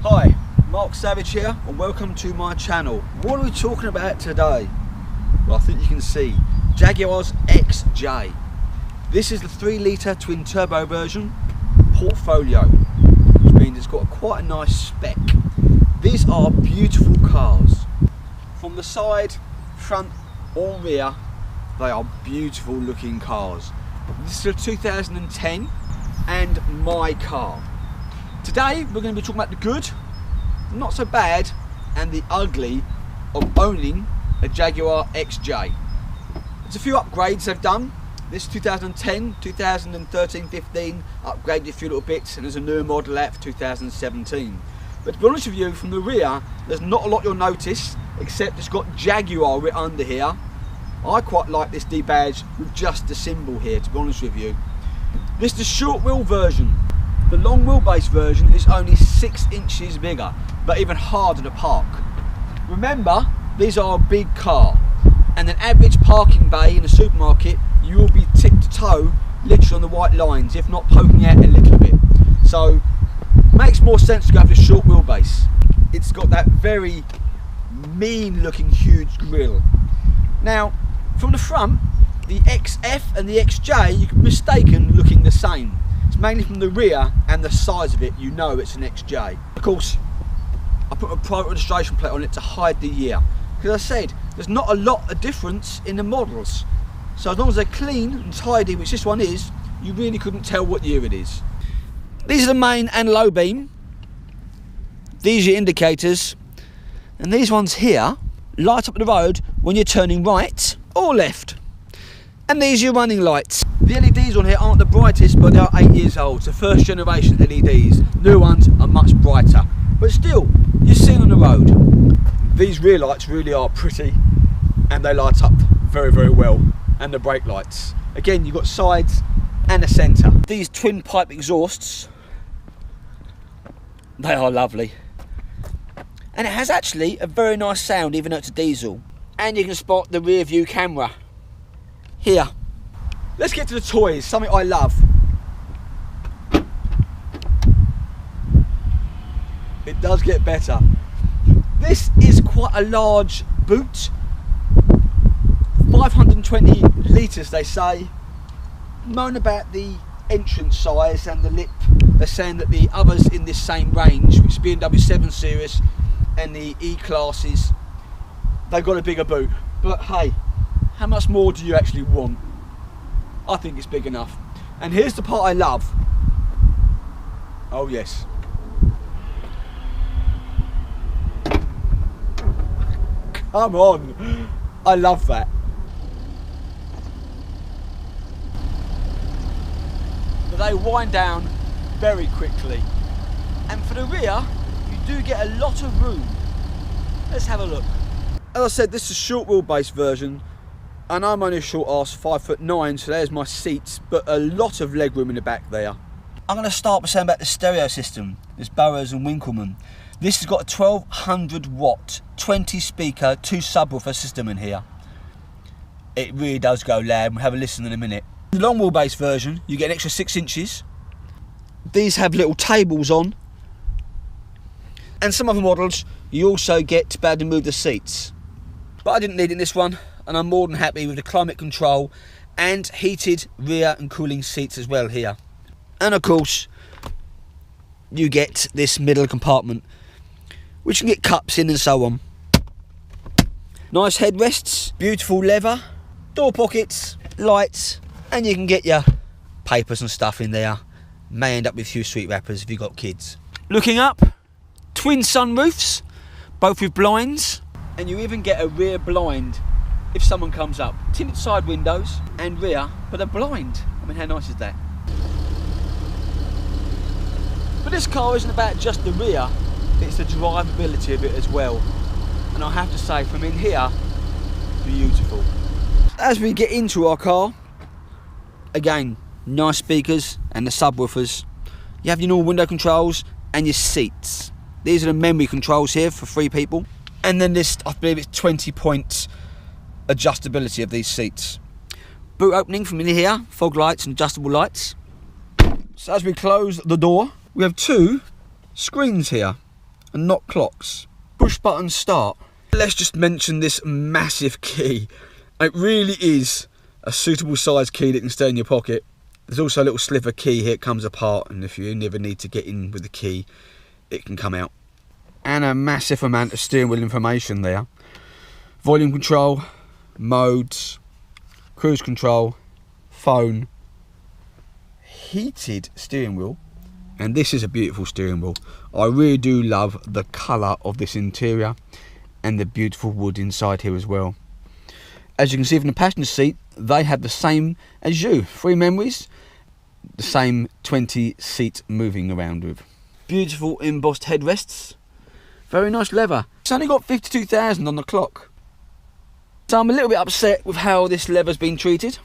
Hi, Mark Savage here and welcome to my channel. What are we talking about today? Well, I think you can see Jaguar's XJ. This is the 3 litre twin turbo version Portfolio, which means it's got quite a nice spec. These are beautiful cars. From the side, front or rear, they are beautiful looking cars. This is a 2010 and my car. Today we're going to be talking about the good, not so bad, and the ugly of owning a Jaguar XJ. There's a few upgrades they've done. This 2010, 2013, 15 upgraded a few little bits, and there's a newer model out for 2017. But to be honest with you, from the rear, there's not a lot you'll notice, except it's got Jaguar written under here. I quite like this D-badge with just the symbol here, to be honest with you. This is the short wheel version. The long wheelbase version is only 6 inches bigger, but even harder to park. Remember, these are a big car, and an average parking bay in a supermarket, you will be tip to toe, literally on the white lines, if not poking out a little bit. So, makes more sense to go for the short wheelbase. It's got that very mean looking huge grille. Now, from the front, the XF and the XJ, you can be mistaken looking the same. It's mainly from the rear and the size of it, you know it's an XJ. Of course, I put a private registration plate on it to hide the year. Because I said, there's not a lot of difference in the models. So as long as they're clean and tidy, which this one is, you really couldn't tell what year it is. These are the main and low beam. These are your indicators. And these ones here light up the road when you're turning right or left. And these are your running lights. The LEDs on here aren't the brightest, but they are 8 years old. So first generation LEDs. New ones are much brighter. But still, you're seeing on the road. These rear lights really are pretty, and they light up very, very well. And the brake lights. Again, you've got sides and a centre. These twin pipe exhausts, they are lovely. And it has actually a very nice sound, even though it's a diesel. And you can spot the rear view camera here. Let's get to the toys, something I love. It does get better. This is quite a large boot. 520 litres they say. Moan about the entrance size and the lip. They're saying that the others in this same range, which is BMW 7 Series and the E-classes, they've got a bigger boot. But hey, how much more do you actually want? I think it's big enough. And here's the part I love. Oh yes. Come on. I love that. But they wind down very quickly. And for the rear, you do get a lot of room. Let's have a look. As I said, this is a short wheelbase version. And I'm only a short ass 5'9", so there's my seats, but a lot of leg room in the back there. I'm going to start by saying about the stereo system. There's Burroughs and Winkleman. This has got a 1200 watt, 20 speaker, 2 subwoofer system in here. It really does go loud. We'll have a listen in a minute. The long wheelbase version, you get an extra 6 inches. These have little tables on. And some other models, you also get to be able to move the seats. But I didn't need it in this one. And I'm more than happy with the climate control and heated rear and cooling seats as well here. And of course, you get this middle compartment, which you can get cups in and so on. Nice headrests, beautiful leather, door pockets, lights, and you can get your papers and stuff in there. May end up with a few sweet wrappers if you've got kids. Looking up, twin sunroofs, both with blinds, and you even get a rear blind if someone comes up. Tinted side windows and rear, but a blind. I mean, how nice is that? But this car isn't about just the rear, it's the drivability of it as well. And I have to say, from in here, beautiful. As we get into our car, again, nice speakers and the subwoofers. You have your normal window controls and your seats. These are the memory controls here for 3 people. And then this, I believe it's 20 points adjustability of these seats. Boot opening from in here, fog lights and adjustable lights. So as we close the door, we have 2 screens here. and not clocks. Push button start. Let's just mention this massive key. It really is a suitable size key that can stay in your pocket. There's also a little sliver key here. It comes apart, and if you never need to get in with the key, it can come out. And a massive amount of steering wheel information there. Volume control, modes, cruise control, phone, heated steering wheel. And this is a beautiful steering wheel. I really do love the colour of this interior and the beautiful wood inside here as well. As you can see from the passenger seat, they have the same as you. 3 memories, the same 20 seat moving around with. Beautiful embossed headrests. Very nice leather. It's only got 52,000 on the clock. So I'm a little bit upset with how this leather's been treated.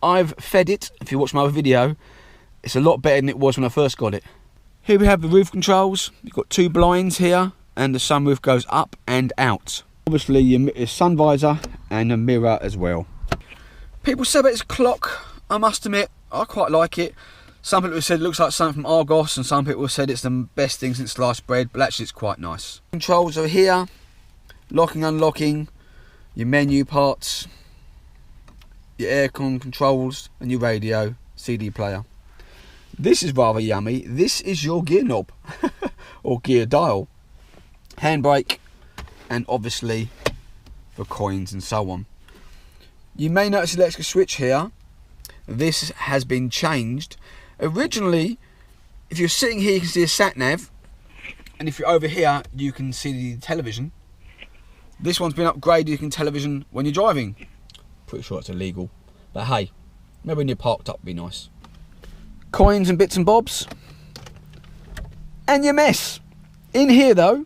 I've fed it, if you watch my other video, it's a lot better than it was when I first got it. Here we have the roof controls. You've got 2 blinds here, and the sunroof goes up and out. Obviously your sun visor and a mirror as well. People say about this clock, I must admit, I quite like it. Some people have said it looks like something from Argos, and some people have said it's the best thing since sliced bread, but actually it's quite nice. Controls are here, locking, unlocking, your menu parts, your aircon controls, and your radio, CD player. This is rather yummy. This is your gear knob, or gear dial. Handbrake, and obviously the coins and so on. You may notice the electric switch here. This has been changed. Originally, if you're sitting here, you can see a sat nav, and if you're over here, you can see the television. This one's been upgraded. You can television when you're driving. Pretty sure it's illegal, but hey, maybe when you're parked up, it'd be nice. Coins and bits and bobs, and your mess. In here though,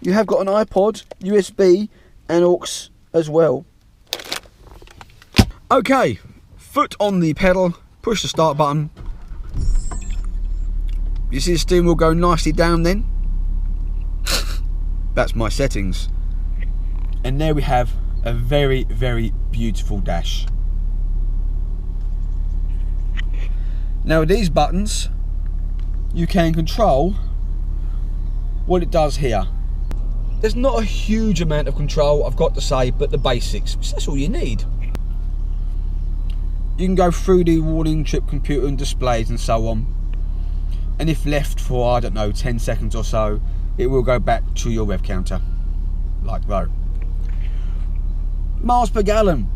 you have got an iPod, USB, and aux as well. Okay, foot on the pedal, push the start button. You see the steering wheel go nicely down then? That's my settings. And there we have a very, very beautiful dash. Now with these buttons, you can control what it does here. There's not a huge amount of control, I've got to say, but the basics, that's all you need. You can go through the warning, trip computer and displays and so on. And if left for, I don't know, 10 seconds or so, it will go back to your rev counter, like though. Miles per gallon.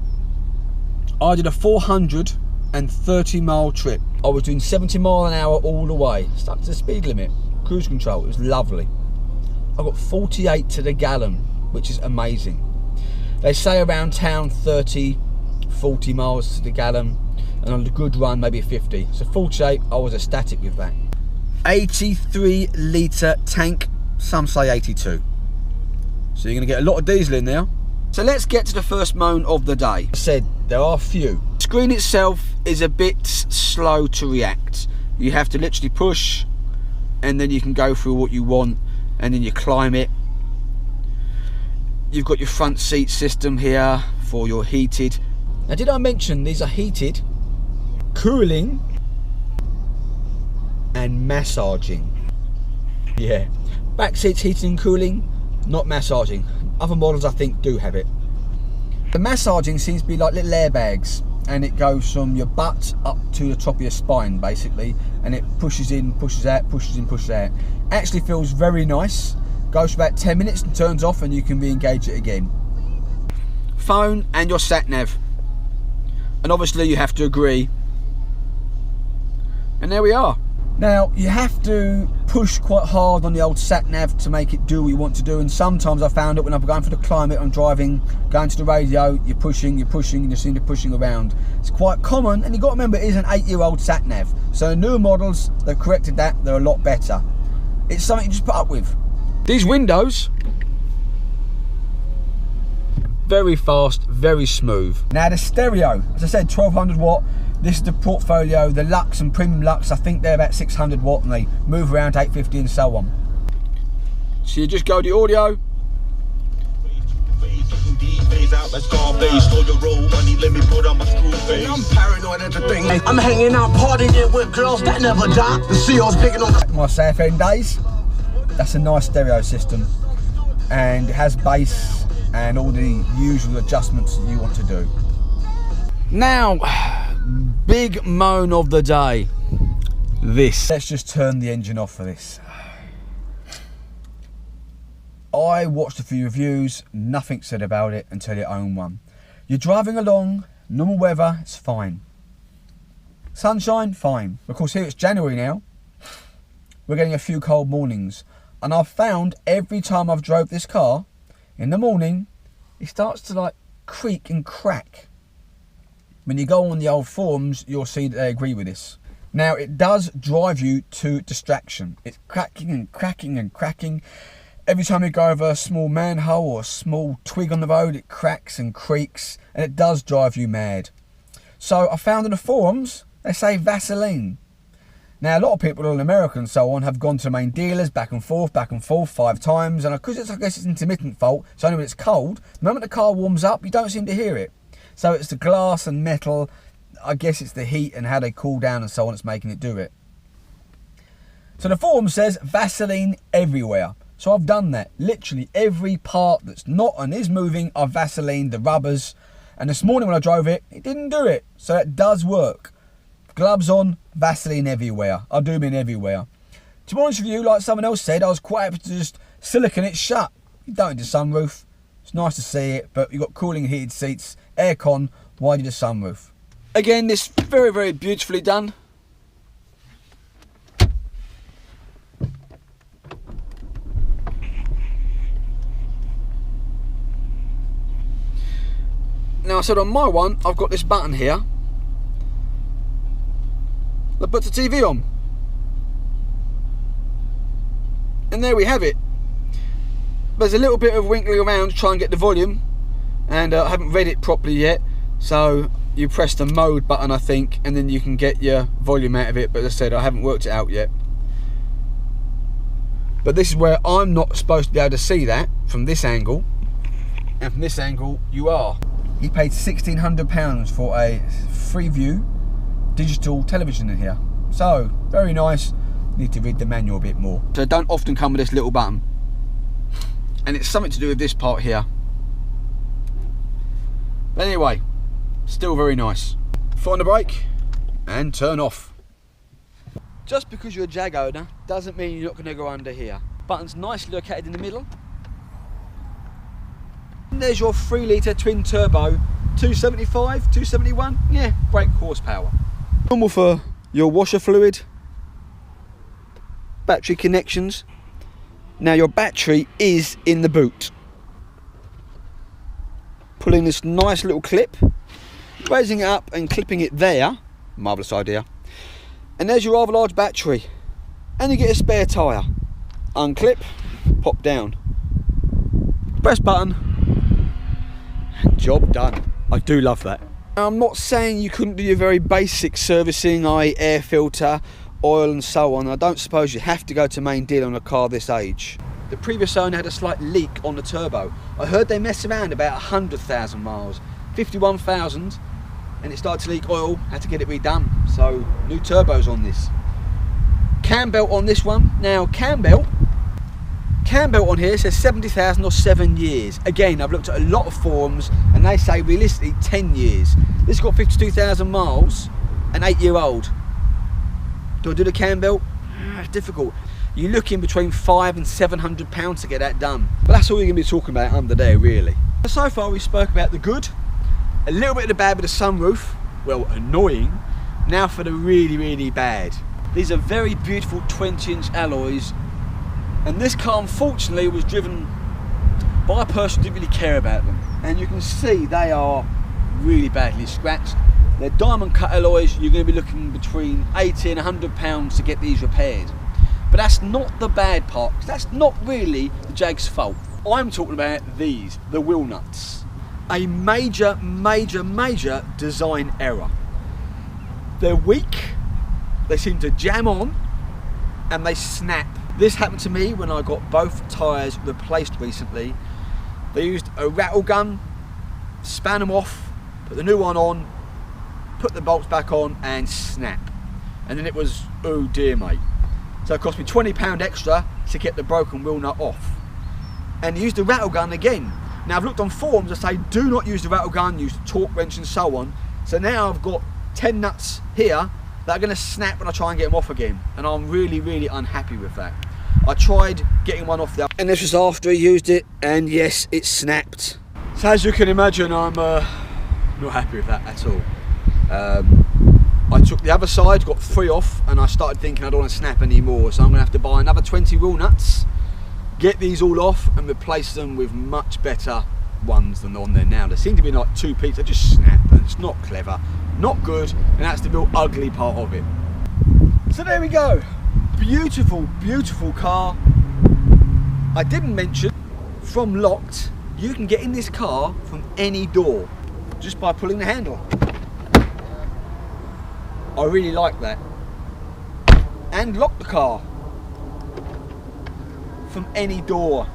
I did a 430-mile trip. I was doing 70 miles an hour all the way, stuck to the speed limit, cruise control, it was lovely. I got 48 to the gallon, which is amazing. They say around town 30, 40 miles to the gallon, and on a good run maybe 50. So 48, I was ecstatic with that. 83 litre tank, some say 82. So you're going to get a lot of diesel in there. So let's get to the first moan of the day. I said there are few. The screen itself is a bit slow to react. You have to literally push, and then you can go through what you want, and then you climb it. You've got your front seat system here for your heated. Now did I mention these are heated, cooling and massaging? Yeah, back seats heating and cooling, not massaging. Other models I think do have it. The massaging seems to be like little airbags, and it goes from your butt up to the top of your spine basically, and it pushes in, pushes out, pushes in, pushes out. Actually feels very nice. Goes for about 10 minutes and turns off, and you can re-engage it again. Phone and your sat nav, and obviously you have to agree, and there we are. Now you have to push quite hard on the old sat nav to make it do what you want to do, and sometimes I found it when I'm going for the climate, I'm driving, going to the radio, you're pushing, and you seem to pushing around. It's quite common, and you've got to remember it is an 8-year-old sat nav, so newer models, they've corrected that, they're a lot better. It's something you just put up with. These windows, very fast, very smooth. Now the stereo, as I said, 1200 watt. This is the portfolio, the Lux and Premium Lux, I think they're about 600 watt, and they move around 850 and so on. So you just go to the audio. out, that's garbage. Stole your roll money, let me put on my screw face. I'm paranoid at the thing. I'm hanging out, partying with girls that never die. The CEO's picking on the... My South End days, that's a nice stereo system. And it has bass and all the usual adjustments that you want to do. Now, big moan of the day. This. Let's just turn the engine off for this. I watched a few reviews, nothing said about it until you own one. You're driving along, normal weather, it's fine. Sunshine, fine. Of course, here it's January now. We're getting a few cold mornings. And I've found every time I've drove this car, in the morning, it starts to like creak and crack. When you go on the old forums, you'll see that they agree with this. Now, it does drive you to distraction. It's cracking and cracking and cracking. Every time you go over a small manhole or a small twig on the road, it cracks and creaks, and it does drive you mad. So I found in the forums, they say Vaseline. Now, a lot of people in America and so on have gone to main dealers back and forth 5 times, and because I guess it's intermittent fault, it's only when it's cold. The moment the car warms up, you don't seem to hear it. So it's the glass and metal, I guess it's the heat and how they cool down and so on that's making it do it. So the forum says Vaseline everywhere. So I've done that. Literally every part that's not and is moving, I've Vaselined the rubbers. And this morning when I drove it, it didn't do it. So that does work. Gloves on, Vaseline everywhere. I do mean everywhere. To be honest with you, like someone else said, I was quite happy to just silicone it shut. You don't need the sunroof. It's nice to see it, but you've got cooling heated seats, aircon, why need a sunroof? Again, this very, very beautifully done. Now I said on my one, I've got this button here that puts the TV on. And there we have it. There's a little bit of winkling around to try and get the volume, and I haven't read it properly yet, so you press the mode button I think, and then you can get your volume out of it, but as I said, I haven't worked it out yet. But this is where I'm not supposed to be able to see that from this angle, and from this angle you are. He paid £1,600 for a Freeview digital television in here, so very nice. Need to read the manual a bit more. So they don't often come with this little button, and it's something to do with this part here. But anyway, still very nice. Foot on the brake and turn off. Just because you're a Jag owner doesn't mean you're not going to go under here. Button's nicely located in the middle. And there's your 3 litre twin turbo, 275, 271, yeah, great horsepower. Normal for your washer fluid, battery connections. Now your battery is in the boot. Pulling this nice little clip, raising it up and clipping it there, marvellous idea. And there's your rather large battery. And you get a spare tyre. Unclip, pop down. Press button, and job done. I do love that. Now, I'm not saying you couldn't do your very basic servicing, i.e. air filter, oil and so on. I don't suppose you have to go to main dealer on a car this age. The previous owner had a slight leak on the turbo. I heard they mess around about 100,000 miles, 51,000, and it started to leak oil, had to get it redone. So new turbos on this. Cam belt on this one. Now cam belt on here says 70,000 or 7 years. Again, I've looked at a lot of forums and they say realistically 10 years. This has got 52,000 miles, an 8-year-old. Do I do the cam belt? It's difficult. You're looking between £500 and £700 to get that done. But that's all you're going to be talking about under there, really. So far we spoke about the good, a little bit of the bad with the sunroof, well, annoying. Now for the really, really bad. These are very beautiful 20-inch alloys, and this car unfortunately was driven by a person who didn't really care about them. And you can see they are really badly scratched. They're diamond cut alloys. You're going to be looking between £80 and £100 to get these repaired. But that's not the bad part, because that's not really the Jag's fault. I'm talking about these, the wheel nuts. A major, major, major design error. They're weak, they seem to jam on, and they snap. This happened to me when I got both tyres replaced recently. They used a rattle gun span them off, put the new one on, put the bolts back on and snap. And then it was, oh dear mate. So it cost me £20 extra to get the broken wheel nut off. And use the rattle gun again. Now I've looked on forums that say do not use the rattle gun, use the torque wrench and so on. So now I've got 10 nuts here that are going to snap when I try and get them off again. And I'm really, really unhappy with that. I tried getting one off there, and this was after I used it, and yes, it snapped. So as you can imagine, I'm not happy with that at all. I took the other side, got 3 off, and I started thinking I don't want to snap anymore, so I'm going to have to buy another 20 wheel nuts, get these all off and replace them with much better ones than on there now. They seem to be like 2 pieces, they just snap, and it's not clever, not good, and that's the real ugly part of it. So there we go. Beautiful, beautiful car. I didn't mention, from locked, you can get in this car from any door just by pulling the handle. I really like that. And lock the car from any door.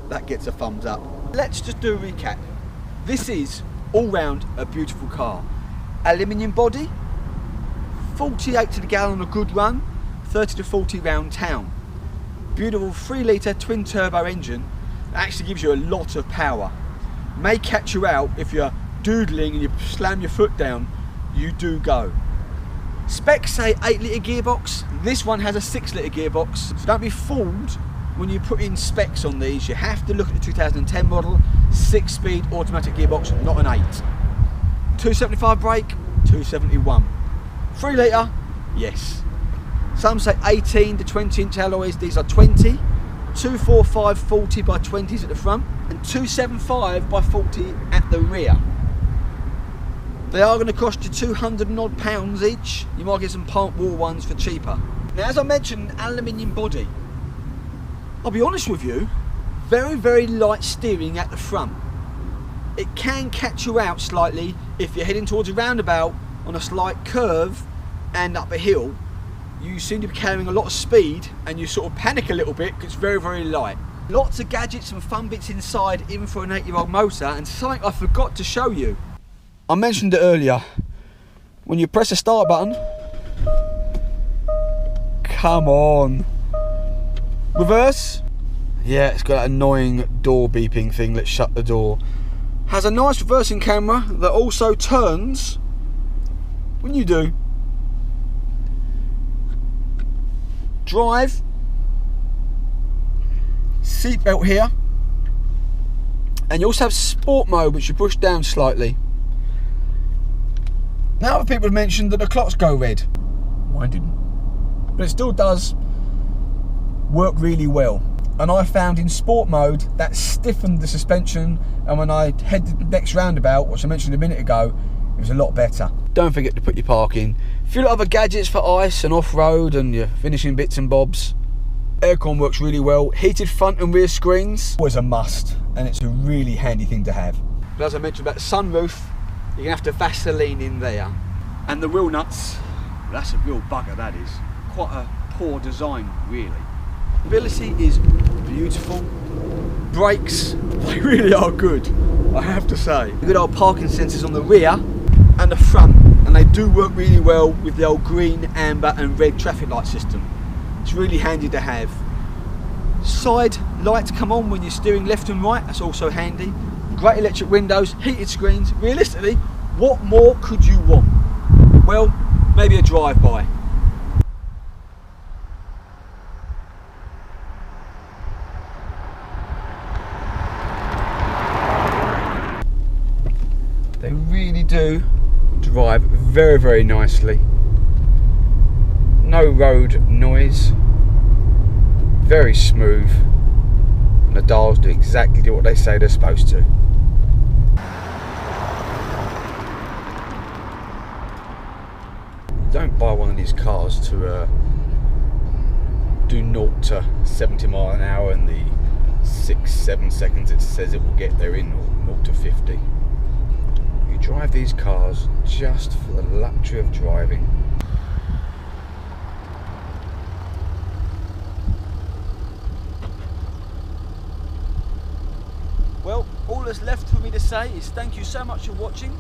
That gets a thumbs up. Let's just do a recap. This is all round a beautiful car. Aluminium body, 48 to the gallon on a good run, 30 to 40 round town. Beautiful 3 litre twin turbo engine that actually gives you a lot of power. May catch you out if you're doodling and you slam your foot down, you do go. Specs say 8 litre gearbox, this one has a 6 litre gearbox, so don't be fooled when you put in specs on these. You have to look at the 2010 model, 6-speed automatic gearbox, not an 8. 275 brake, 271. 3 litre, yes. Some say 18 to 20 inch alloys, these are 20. 245 40 by 20s at the front and 275 by 40 at the rear. They are going to cost you 200 and odd pounds each. You might get some part wall ones for cheaper. Now as I mentioned, aluminium body. I'll be honest with you, very, very light steering at the front. It can catch you out slightly if you're heading towards a roundabout on a slight curve and up a hill. You seem to be carrying a lot of speed and you sort of panic a little bit because it's very, very light. Lots of gadgets and fun bits inside, even for an 8-year-old motor, and something I forgot to show you. I mentioned it earlier. When you press the start button, come on. Reverse, yeah, it's got that annoying door beeping thing. Let's shut the door. Has a nice reversing camera that also turns when you do. Drive, seatbelt here, and you also have sport mode, which you push down slightly. Now other people have mentioned that the clocks go red. Mine didn't, but it still does work really well. And I found in sport mode that stiffened the suspension, and when I headed the next roundabout, which I mentioned a minute ago, it was a lot better. Don't forget to put your park in. A few other gadgets for ice and off-road and your finishing bits and bobs. Aircon works really well. Heated front and rear screens, always a must, and it's a really handy thing to have. But as I mentioned about the sunroof, you're gonna have to Vaseline in there. And the wheel nuts, that's a real bugger, that is. Quite a poor design, really. Ability is beautiful. Brakes, they really are good, I have to say. Good old parking sensors on the rear and the front, and they do work really well with the old green, amber and red traffic light system. It's really handy to have. Side lights come on when you're steering left and right, that's also handy. Great electric windows, heated screens. Realistically, what more could you want? Well, maybe a drive-by. They really do drive very, very nicely. No road noise. Very smooth. And the dials do exactly what they say they're supposed to. Don't buy one of these cars to do 0 to 70 miles an hour in the 6-7 seconds it says it will get there in, or 0 to 50. You drive these cars just for the luxury of driving. Well, all that's left for me to say is thank you so much for watching.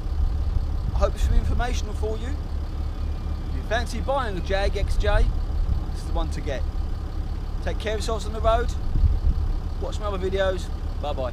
I hope it's been informational for you. If you fancy buying a Jag XJ, this is the one to get. Take care of yourselves on the road. Watch my other videos. Bye bye.